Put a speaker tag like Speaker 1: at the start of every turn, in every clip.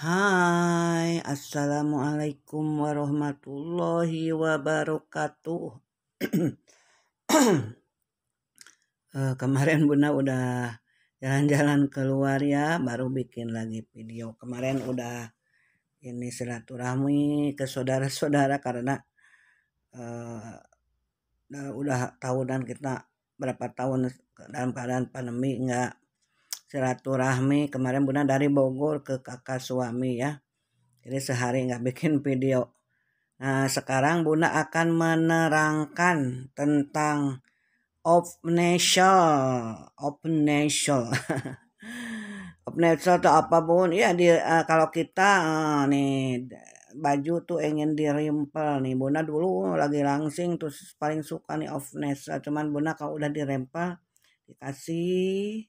Speaker 1: Hai, assalamualaikum warahmatullahi wabarakatuh. Kemarin Bunda udah jalan-jalan keluar ya, baru bikin lagi video. Kemarin udah ini silaturahmi ke saudara-saudara karena eh, udah tahunan kita berapa tahun dalam keadaan pandemi nggak silaturahmi. Kemarin Bunda dari Bogor ke kakak suami ya, jadi sehari nggak bikin video. Nah, sekarang Bunda akan menerangkan tentang open nation. Open nation itu apa Bun? Ya kalau kita nih baju tuh ingin dirimpel nih. Bunda dulu lagi langsing terus paling suka nih open nation. Cuman Bunda kalau udah dirempel dikasih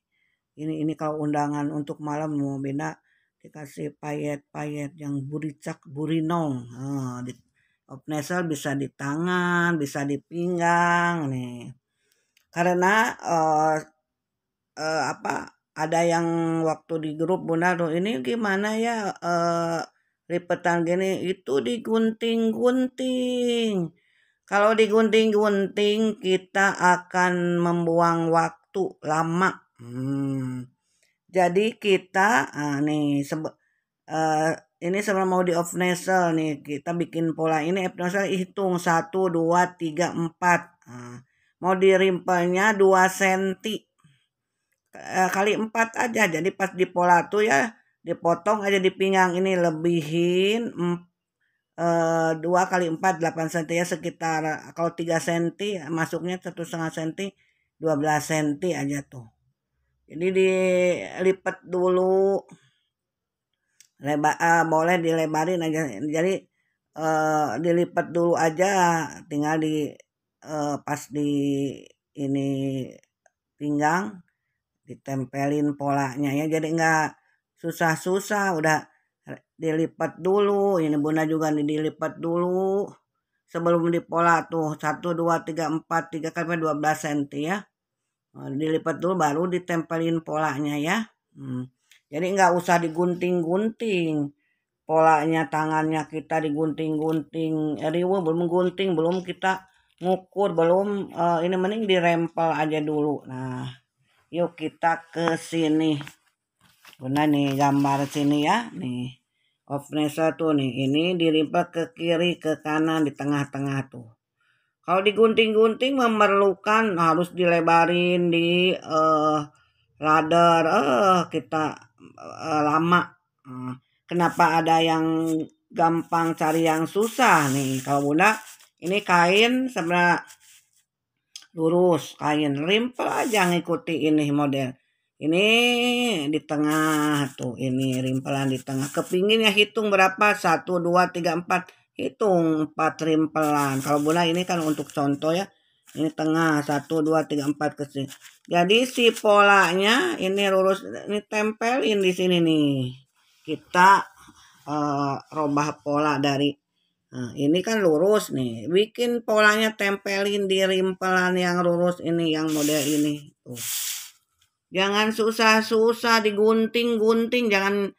Speaker 1: ini kalau undangan untuk malam mau Bunda dikasih payet-payet yang buricak burinong. Opnesel bisa di tangan, bisa di pinggang nih. Karena apa ada yang waktu di grup Bunda tuh ini gimana ya lipetan gini itu digunting-gunting. Kalau digunting-gunting kita akan membuang waktu lama. Jadi kita nih eh, ini sebelum mau di off nasal nih kita bikin pola ini off nasal hitung 1 2 3 4. Mau di rimpelnya 2 cm kali 4 aja. Jadi pas di pola tuh ya dipotong aja di pinggang ini lebihin 2 kali 4 8 cm ya sekitar kalau 3 cm masuknya 1,5 cm 12 cm aja tuh. Jadi dilipat dulu boleh dilebarin aja. Jadi dilipat dulu aja tinggal pas di ini pinggang ditempelin polanya ya. Jadi enggak susah-susah udah dilipat dulu. Ini Bunda juga dilipat dulu sebelum dipola tuh 1 2 3 4 3 kali 12 cm ya. Dilipat dulu baru ditempelin polanya ya. Jadi nggak usah digunting-gunting polanya, tangannya kita digunting-gunting riwe belum gunting, belum kita ngukur, belum ini mending dirempel aja dulu. Nah yuk kita ke sini Bunda nih gambar sini ya nih off tuh nih ini dirimpel ke kiri ke kanan di tengah-tengah tuh. Kalau digunting-gunting memerlukan harus dilebarin di ladder kita lama. Kenapa ada yang gampang cari yang susah nih? Kalau Bunda ini kain sebenarnya lurus, kain rimpel aja ngikuti ini model. Ini di tengah tuh, ini rimpelan di tengah. Kepinginnya hitung berapa? 1 2 3 4. Hitung 4 rimpelan. Kalau Bunda ini kan untuk contoh ya. Ini tengah 1 2 3 4 ke sini. Jadi si polanya ini lurus, ini tempelin di sini nih. Kita robah pola dari ini kan lurus nih. Bikin polanya tempelin di rimpelan yang lurus ini, yang model ini. Tuh. Jangan susah-susah digunting-gunting, jangan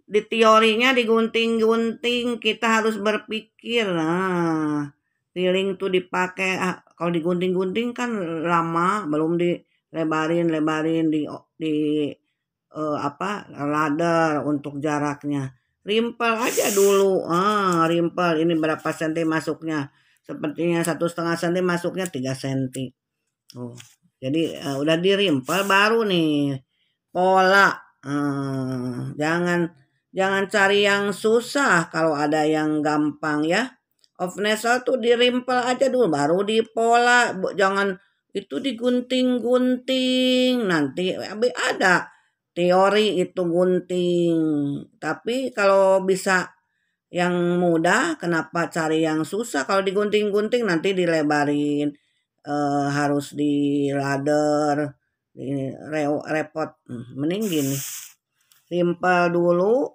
Speaker 1: di teorinya digunting-gunting, kita harus berpikir. Nah, feeling tuh dipakai kalau digunting-gunting kan lama, belum dilebarin di apa ladder untuk jaraknya. Rimpel aja dulu. Rimpel ini berapa senti masuknya? Sepertinya 1,5 cm masuknya 3 cm. Oh, jadi udah dirimpel baru nih pola. Jangan jangan cari yang susah kalau ada yang gampang ya. Off nasal tuh dirimpel aja dulu baru dipola. Jangan itu digunting-gunting. Nanti ada teori itu gunting. Tapi kalau bisa yang mudah, kenapa cari yang susah? Kalau digunting-gunting nanti dilebarin, harus di ladder, ini repot. Mending gini, rimpel dulu,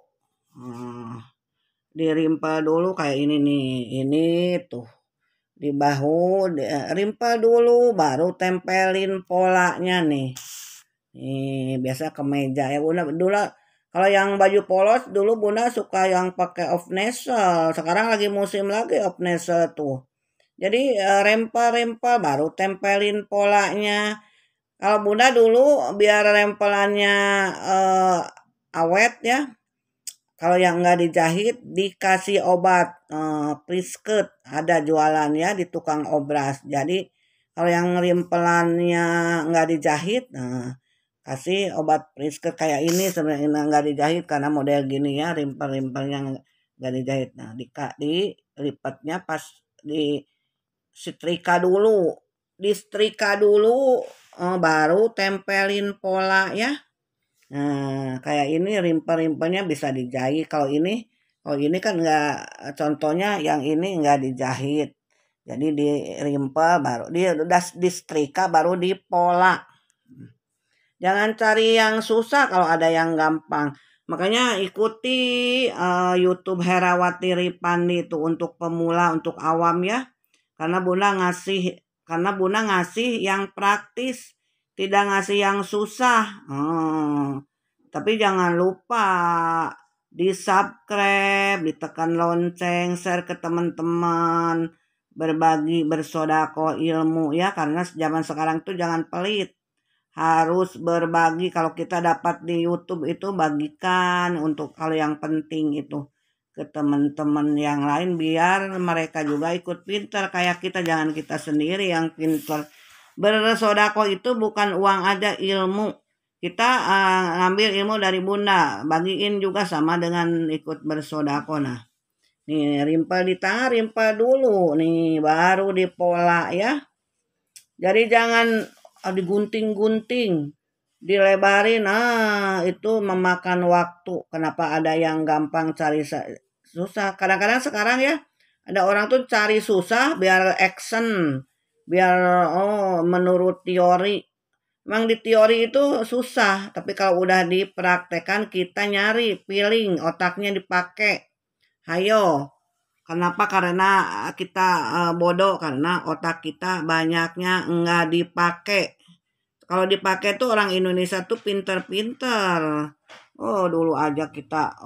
Speaker 1: dirimpel dulu kayak ini nih, ini tuh di bahu, rimpel dulu, baru tempelin polanya nih. Nih biasa ke meja ya, udah dulu Kalau yang baju polos dulu Bunda suka yang pakai off nasal. Sekarang lagi musim lagi off nasal tuh. Jadi rempel-rempel baru tempelin polanya. Kalau Bunda dulu biar rempelannya awet ya. Kalau yang nggak dijahit dikasih obat Prisket, ada jualan ya di tukang obras. Jadi kalau yang rempelannya nggak dijahit, nah kasih obat Prisket kayak ini sebenarnya nggak dijahit karena model gini ya, rimpel-rimpelnya nggak dijahit. Nah dilipatnya pas di setrika dulu, disetrika dulu baru tempelin pola ya. Nah, kayak ini rimpel-rimpelnya bisa dijahit. Kalau ini kan enggak, contohnya yang ini enggak dijahit. Jadi di rimpel baru dia udah disetrika baru dipola. Jangan cari yang susah kalau ada yang gampang. Makanya ikuti YouTube Herawati Ripandi itu untuk pemula, untuk awam ya. Karena Bunda ngasih yang praktis, tidak ngasih yang susah. Tapi jangan lupa di-subscribe, ditekan lonceng, share ke teman-teman, berbagi, bersodako ilmu ya. Karena zaman sekarang tuh jangan pelit. Harus berbagi. Kalau kita dapat di YouTube itu bagikan untuk hal yang penting itu ke teman-teman yang lain biar mereka juga ikut pintar kayak kita. Jangan kita sendiri yang pintar. Bersodako itu bukan uang aja, ilmu. Kita ngambil ilmu dari Bunda, bagiin juga sama dengan ikut bersodako. Nah, nih rimpel di tangan, rimpel dulu nih baru dipola ya. Jadi jangan digunting-gunting, dilebarin. Nah, itu memakan waktu. Kenapa ada yang gampang cari susah? Kadang-kadang sekarang ya, ada orang tuh cari susah biar action, biar menurut teori. Memang di teori itu susah, tapi kalau udah dipraktekan kita nyari, feeling, otaknya dipakai. Hayo, kenapa? Karena kita bodoh, karena otak kita banyaknya nggak dipakai. Kalau dipakai tuh orang Indonesia tuh pinter-pinter. Oh, dulu aja kita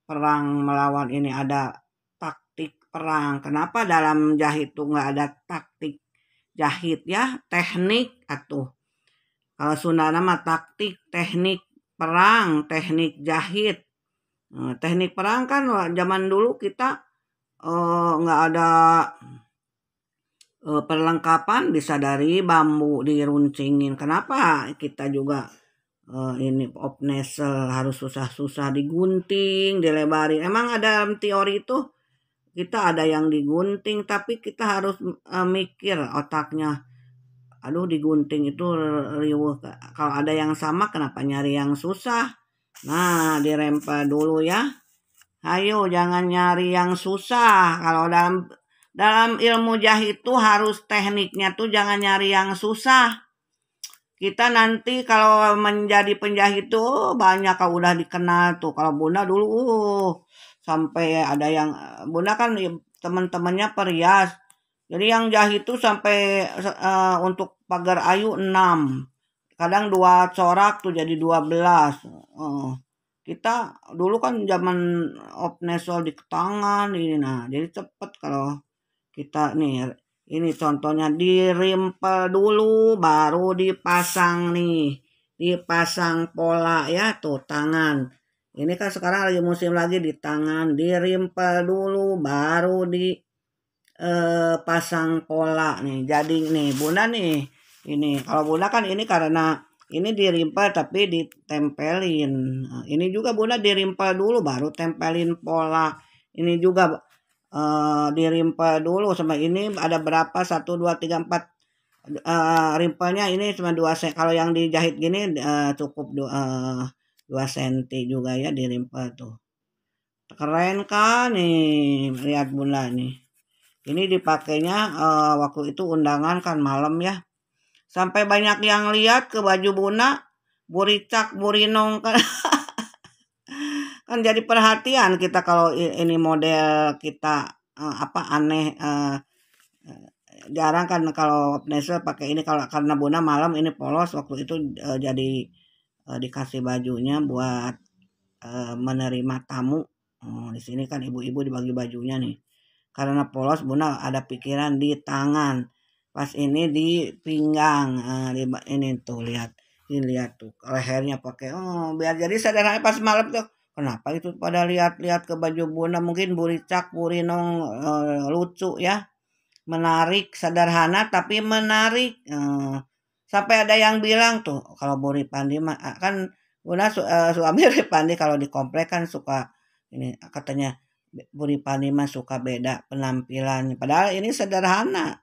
Speaker 1: perang melawan ini ada taktik perang. Kenapa dalam jahit tuh nggak ada taktik jahit ya? Teknik atuh. Kalau Sunda nama taktik, teknik perang, teknik jahit. Teknik perang kan zaman dulu kita nggak ada perlengkapan, bisa dari bambu diruncingin. Kenapa kita juga ini off nasal harus susah-susah digunting, dilebarin. Emang ada teori itu kita ada yang digunting, tapi kita harus mikir otaknya. Aduh, digunting itu riuh. Kalau ada yang sama kenapa nyari yang susah? Nah, dirempel dulu ya. Ayo jangan nyari yang susah. Kalau dalam ilmu jahit itu harus tekniknya tuh jangan nyari yang susah. Kita nanti kalau menjadi penjahit tuh banyak kalau udah dikenal tuh. Kalau Bunda dulu sampai ada yang Bunda kan teman-temannya perias. Jadi yang jahit tuh sampai untuk pagar ayu 6. Kadang 2 corak tuh jadi 12. Kita dulu kan zaman off nasal di tangan ini. Nah, jadi cepet kalau kita nih. Ini contohnya dirimpel dulu baru dipasang nih. Dipasang pola ya tuh tangan. Ini kan sekarang lagi musim lagi di tangan. Dirimpel dulu baru pasang pola nih. Jadi nih Bunda nih. Ini kalau Bunda kan ini karena ini dirimpel tapi ditempelin. Nah, ini juga Bunda dirimpel dulu baru tempelin pola. Ini juga dirimpel dulu sama ini ada berapa 1 2 3 4 rimpelnya ini cuma 2 cm. Kalau yang dijahit gini cukup 2 cm juga ya dirimpel tuh. Keren kan nih, lihat Bunda nih. Ini dipakainya waktu itu undangan kan malam ya. Sampai banyak yang lihat ke baju Bunda, buricak, burinong kan. Kan jadi perhatian kita kalau ini model kita aneh, jarang kan kalau nasal pakai ini. Kalau karena Bunda malam ini polos waktu itu jadi dikasih bajunya buat menerima tamu. Di sini kan ibu-ibu dibagi bajunya nih. Karena polos Bunda ada pikiran di tangan. Pas ini di pinggang. Ini tuh lihat. Ini lihat tuh lehernya pakai. Biar jadi sederhana pas malam tuh. Kenapa itu pada lihat-lihat ke baju Bunda, mungkin buricak, burinong lucu ya. Menarik, sederhana tapi menarik. Sampai ada yang bilang tuh kalau Buri Pandi mah kan Bunda suami Ripandi kalau di komplek kan suka ini katanya Buri Pandi mah suka beda penampilannya. Padahal ini sederhana.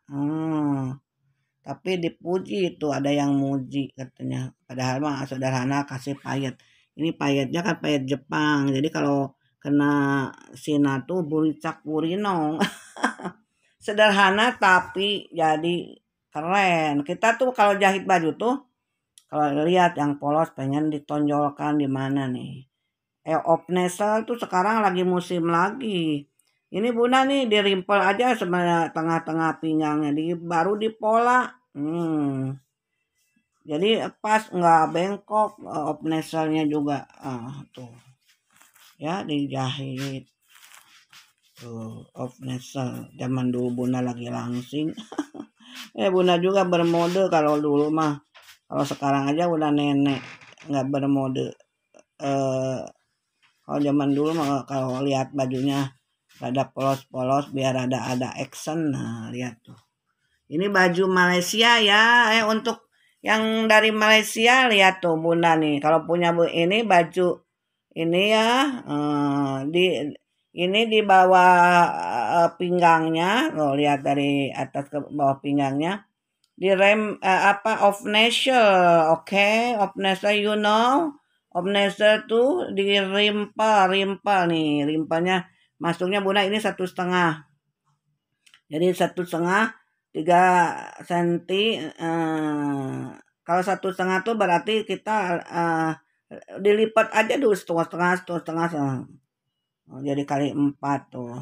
Speaker 1: Tapi dipuji itu ada yang muji katanya. Padahal mah sederhana kasih payet. Ini payetnya kan payet Jepang. Jadi kalau kena sina tuh buricak burinong. Sederhana tapi jadi keren. Kita tuh kalau jahit baju tuh kalau lihat yang polos pengen ditonjolkan di mana nih. Opnesel tuh sekarang lagi musim lagi. Ini Bunda nih di rimpel aja sebenarnya tengah-tengah pinggangnya baru dipola. Jadi pas nggak bengkok opneselnya juga. Tuh. Ya dijahit. Tuh opnesel zaman dulu Bunda lagi langsing. Bunda juga bermode kalau dulu mah. Kalau sekarang aja udah nenek nggak bermode. Kalau zaman dulu mah kalau lihat bajunya ada polos-polos biar ada action. Nah lihat tuh. Ini baju Malaysia ya. Untuk yang dari Malaysia lihat tuh Bunda nih. Kalau punya ini baju ini ya di ini di bawah pinggangnya. Lihat dari atas ke bawah pinggangnya. Di rem of nature, oke, of nature you know, of nature tuh di rimpel nih, rimpelnya masuknya Bunda ini 1,5, jadi 1,5 3 senti. Kalau 1,5 tuh berarti kita dilipat aja dulu setengah, jadi kali 4 tuh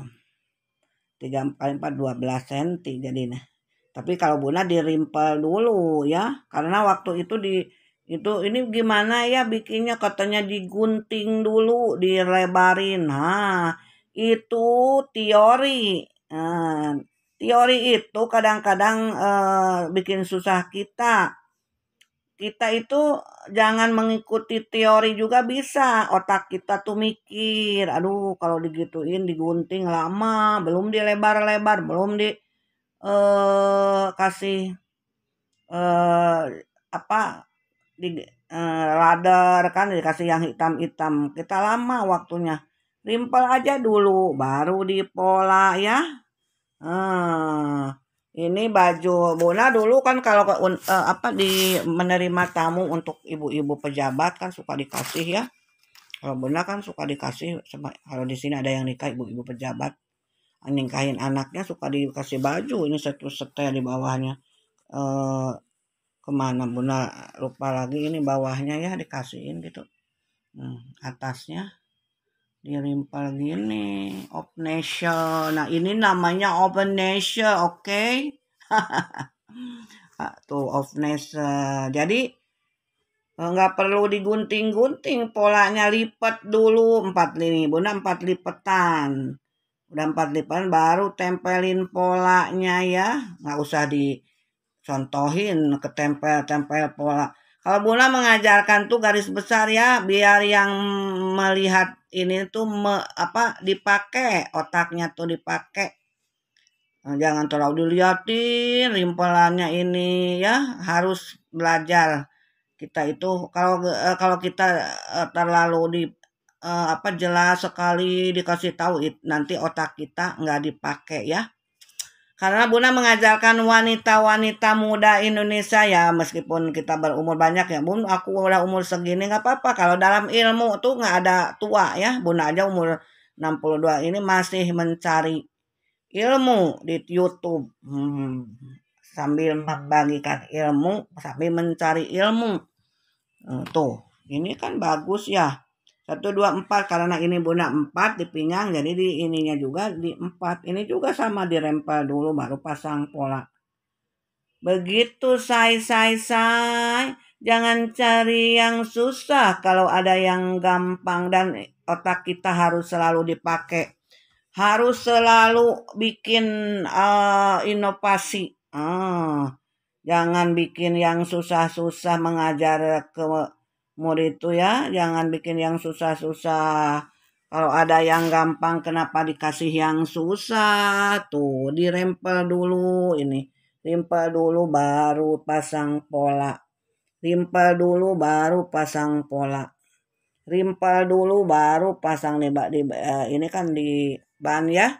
Speaker 1: 3 kali 4 12 senti jadinya. Tapi kalau Bunda dirimpel dulu ya, karena waktu itu ini gimana ya bikinnya katanya digunting dulu, dilebarin. Nah, itu teori. Teori itu kadang-kadang bikin susah kita. Kita itu jangan mengikuti teori juga bisa. Otak kita tuh mikir, aduh kalau digituin digunting lama, belum dilebar-lebar, belum di kasih di ladder kan dikasih yang hitam-hitam. Kita lama waktunya. Rimpel aja dulu baru dipola ya. Ini baju Bunda dulu kan kalau di menerima tamu untuk ibu-ibu pejabat kan suka dikasih ya. Kalau Bunda kan suka dikasih, kalau di sini ada yang nikah ibu-ibu pejabat nikahin anaknya suka dikasih baju ini satu setel di bawahnya. Kemana Bunda lupa lagi, ini bawahnya ya dikasihin gitu. Atasnya dirimpel gini open nation. Nah ini namanya open nation, oke. Tuh open nation. Jadi nggak perlu digunting-gunting, polanya lipat dulu 4 ini Bunda 4 lipetan. Udah 4 lipatan baru tempelin polanya ya, nggak usah dicontohin ketempel-tempel pola. Kalau Bunda mengajarkan tuh garis besar ya, biar yang melihat ini tuh dipakai otaknya tuh dipakai. Jangan terlalu dilihatin rimpelannya ini ya, harus belajar. Kita itu kalau kita terlalu jelas sekali dikasih tahu nanti otak kita nggak dipakai ya. Karena Bunda mengajarkan wanita-wanita muda Indonesia ya, meskipun kita berumur banyak ya Bun, aku udah umur segini nggak apa-apa. Kalau dalam ilmu tuh nggak ada tua ya. Bunda aja umur 62 ini masih mencari ilmu di YouTube, sambil membagikan ilmu sambil mencari ilmu. Tuh ini kan bagus ya. 1 2 4 karena ini Bunda 4 di pinggang, jadi di ininya juga di 4. Ini juga sama dirempel dulu baru pasang pola. Begitu say. Jangan cari yang susah kalau ada yang gampang, dan otak kita harus selalu dipakai. Harus selalu bikin inovasi. Jangan bikin yang susah-susah mengajar ke murid itu ya. Jangan bikin yang susah-susah. Kalau ada yang gampang kenapa dikasih yang susah? Tuh, dirempel dulu ini. Rimpel dulu baru pasang pola. Rimpel dulu baru pasang pola. Rimpel dulu baru pasang nih, Mbak. Ini kan di ban ya.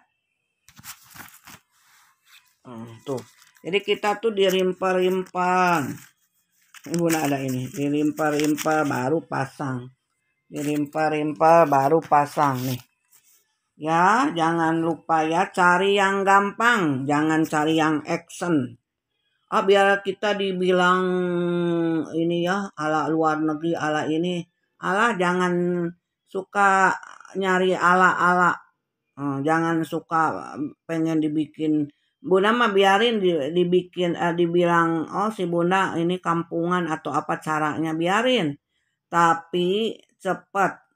Speaker 1: Tuh. Jadi kita tuh dirimpel-rimpel. Bunda ada ini. Dirimpel-rimpel baru pasang. Dirimpel-rimpel baru pasang nih. Ya, jangan lupa ya cari yang gampang, jangan cari yang action. Biar kita dibilang ini ya, ala luar negeri, ala ini. Ala jangan suka nyari ala-ala. Jangan suka pengen dibikin. Bunda mah biarin dibikin, dibilang, oh si Bunda ini kampungan atau apa caranya, biarin. Tapi cepat.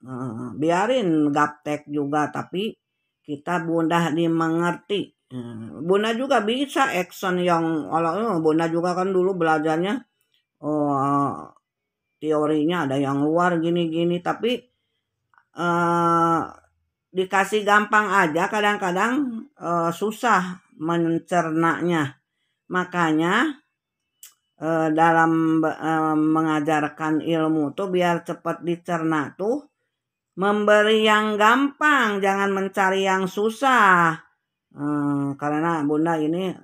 Speaker 1: Biarin gaptek juga, tapi kita Bunda dimengerti. Bunda juga bisa action yang Bunda juga kan dulu belajarnya teorinya ada yang luar gini-gini, tapi dikasih gampang aja kadang-kadang susah mencernanya. Makanya dalam mengajarkan ilmu tuh biar cepat dicerna tuh memberi yang gampang, jangan mencari yang susah. Karena Bunda ini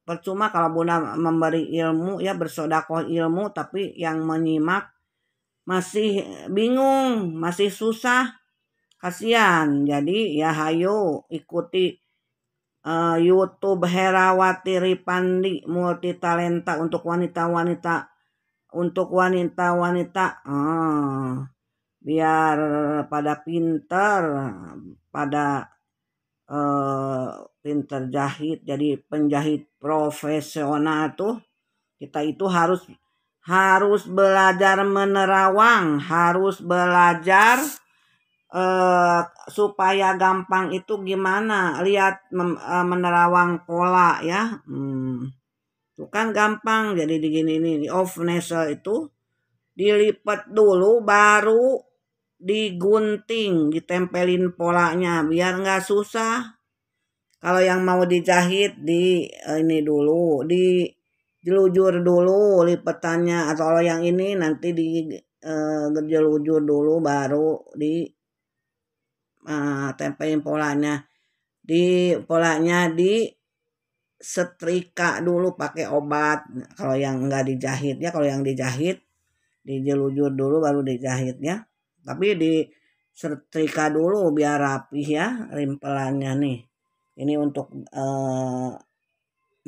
Speaker 1: percuma kalau Bunda memberi ilmu ya, bersodakoh ilmu, tapi yang menyimak masih bingung, masih susah, kasihan. Jadi ya hayo ikuti YouTube Herawati Ripandi multitalenta untuk wanita-wanita, biar pada pinter, pada pinter jahit, jadi penjahit profesional tuh. Kita itu harus belajar menerawang, harus belajar supaya gampang itu gimana. Lihat menerawang pola ya. Itu kan gampang. Jadi di off nasal itu dilipat dulu baru digunting, ditempelin polanya biar nggak susah. Kalau yang mau dijahit ini dulu, dijelujur dulu lipetannya, atau kalau yang ini nanti dijelujur dulu baru di tempelin polanya. Polanya di setrika dulu pakai obat. Kalau yang enggak dijahit ya, kalau yang dijahit dijelujur dulu baru dijahit ya. Tapi di setrika dulu biar rapih ya rimpelannya nih. Ini untuk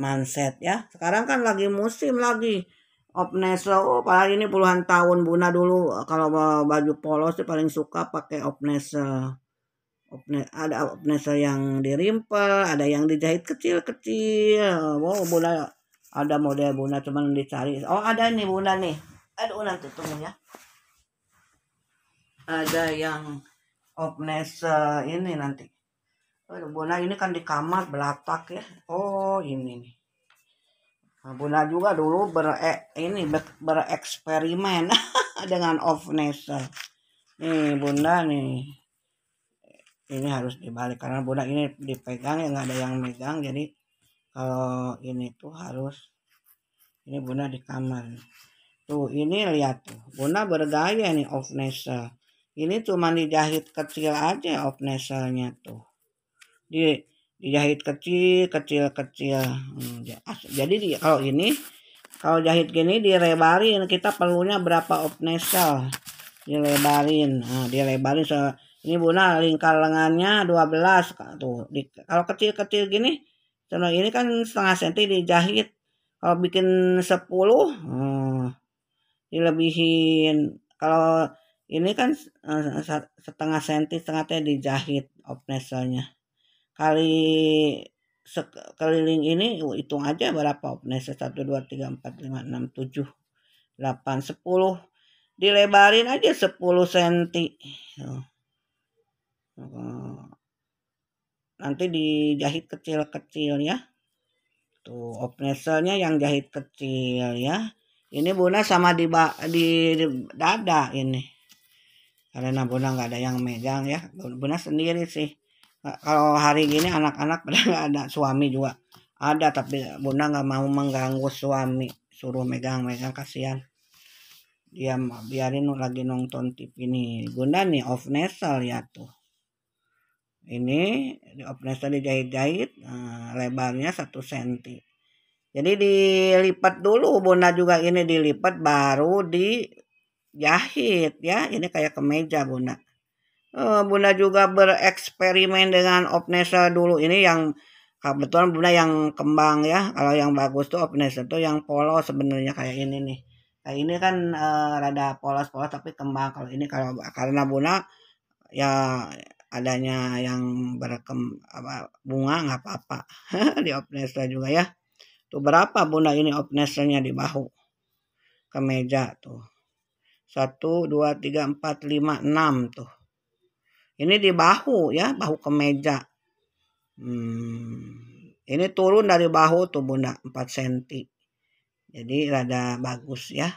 Speaker 1: manset ya. Sekarang kan lagi musim lagi opnesel. Apalagi ini puluhan tahun Bunda dulu kalau baju polos sih paling suka pakai opnesel. Ada opnesel yang dirimpel, ada yang dijahit kecil-kecil. Wow, Bunda ada model Bunda cuman dicari. Oh, ada nih Bunda nih. Aduh, nanti tunggu ya. Ada yang opnesel ini nanti. Bunda ini kan di kamar belatak ya. Oh, ini nih. Nah, Bunda juga dulu bereksperimen dengan opnesel. Nih Bunda nih. Ini harus dibalik karena Bunda ini dipegang ya, nggak ada yang megang. Jadi kalau ini tuh harus, ini Bunda di kamar tuh, ini lihat tuh Bunda bergaya nih off nasal. Ini cuma dijahit kecil aja off nasalnya tuh, dijahit kecil. Jadi kalau jahit gini dilebarin, kita perlunya berapa off nasal dilebarin. Dilebarin ini Bunda lingkar lengannya 12 tuh. Kalau kecil-kecil gini, contoh ini kan setengah senti dijahit. Kalau bikin 10 dilebihin. Kalau ini kan setengah senti, setengahnya dijahit opneselnya. Kali sekeliling ini hitung aja berapa opnesel. 1, 2, 3, 4, 5, 6, 7. 8, 10. Dilebarin aja 10 cm. Nanti dijahit kecil-kecil ya. Tuh, opneselnya yang jahit kecil ya. Ini Bunda sama di dada ini. Karena Bunda nggak ada yang megang ya. Bunda sendiri sih. Kalau hari gini anak-anak pada nggak ada, suami juga ada, tapi Bunda nggak mau mengganggu suami, suruh megang-megang, kasihan. Dia biarin lagi nonton TV nih. Bunda nih off nasal ya tuh. Ini di off nasal dijahit-jahit, lebarnya 1 cm. Jadi dilipat dulu, Bunda juga ini dilipat baru dijahit ya. Ini kayak kemeja Bunda. Bunda juga bereksperimen dengan off nasal dulu. Ini yang kebetulan Bunda yang kembang ya. Kalau yang bagus tuh off nasal tuh yang polos sebenarnya kayak ini nih. Kayak ini kan rada polos-polos tapi kembang. Kalau ini karena Bunda ya adanya yang bunga nggak apa-apa. Di off nasal juga ya. Tuh berapa Bunda ini off nasalnya di bahu kemeja tuh. 1, 2, 3, 4, 5, 6 tuh. Ini di bahu ya, bahu kemeja. Ini turun dari bahu tuh Bunda 4 cm. Jadi rada bagus ya.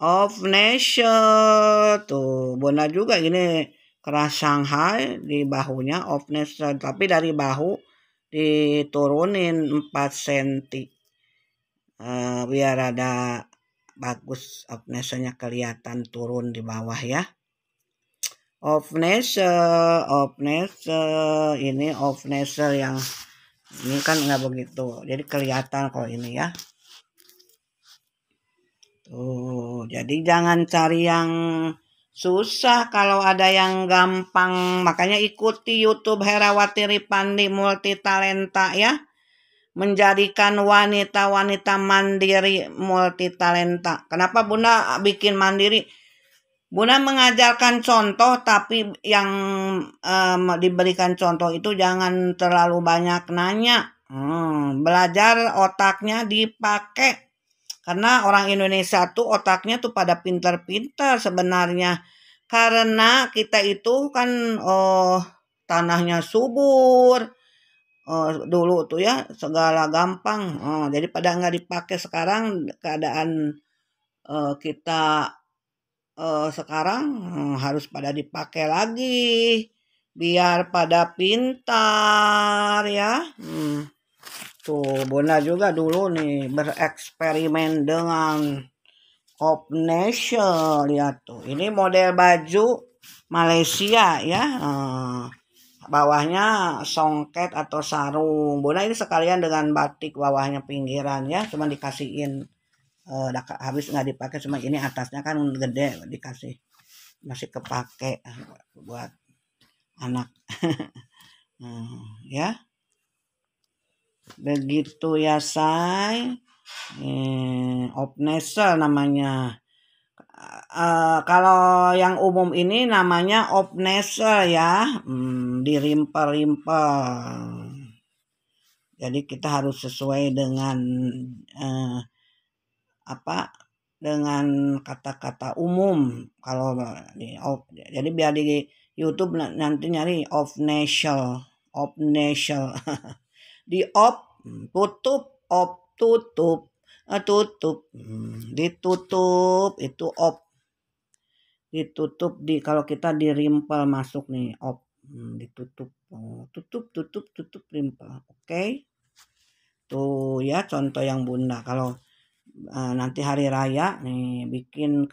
Speaker 1: Off nasal tuh Bunda juga ini keras Shanghai di bahunya off nasal, tapi dari bahu diturunin 4 cm. Biar rada bagus off nasalnya kelihatan turun di bawah ya. Off nasal ini off nasal yang ini kan nggak begitu, jadi kelihatan kalau ini ya. Tuh, jadi jangan cari yang susah kalau ada yang gampang. Makanya ikuti YouTube Herawati Ripandi Multitalenta ya. Menjadikan wanita-wanita mandiri multitalenta. Kenapa Bunda bikin mandiri? Bunda mengajarkan contoh, tapi yang diberikan contoh itu jangan terlalu banyak nanya. Belajar otaknya dipakai. Karena orang Indonesia tuh otaknya tuh pada pintar-pintar sebenarnya. Karena kita itu kan tanahnya subur. Dulu tuh ya segala gampang. Jadi pada nggak dipakai. Sekarang keadaan kita sekarang harus pada dipakai lagi biar pada pintar ya. Tuh Bunda juga dulu nih bereksperimen dengan off nasal. Lihat tuh, ini model baju Malaysia ya. Bawahnya songket atau sarung. Bunda ini sekalian dengan batik bawahnya pinggiran ya, cuma dikasihin habis nggak dipakai, cuma ini atasnya kan gede dikasih, masih kepake buat anak. Ya begitu ya say. Off nasal namanya. Kalau yang umum ini namanya off nasal ya, di rimpel-rimpel. Jadi kita harus sesuai dengan dengan kata-kata umum. Kalau jadi biar di YouTube nanti nyari off nasal di off tutup, off tutup, tutup, ditutup itu off, ditutup kalau kita di rimpel masuk nih off, ditutup, tutup rimpel. Oke. Tuh ya contoh yang Bunda. Kalau nanti hari raya nih bikin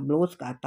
Speaker 1: blus ke atas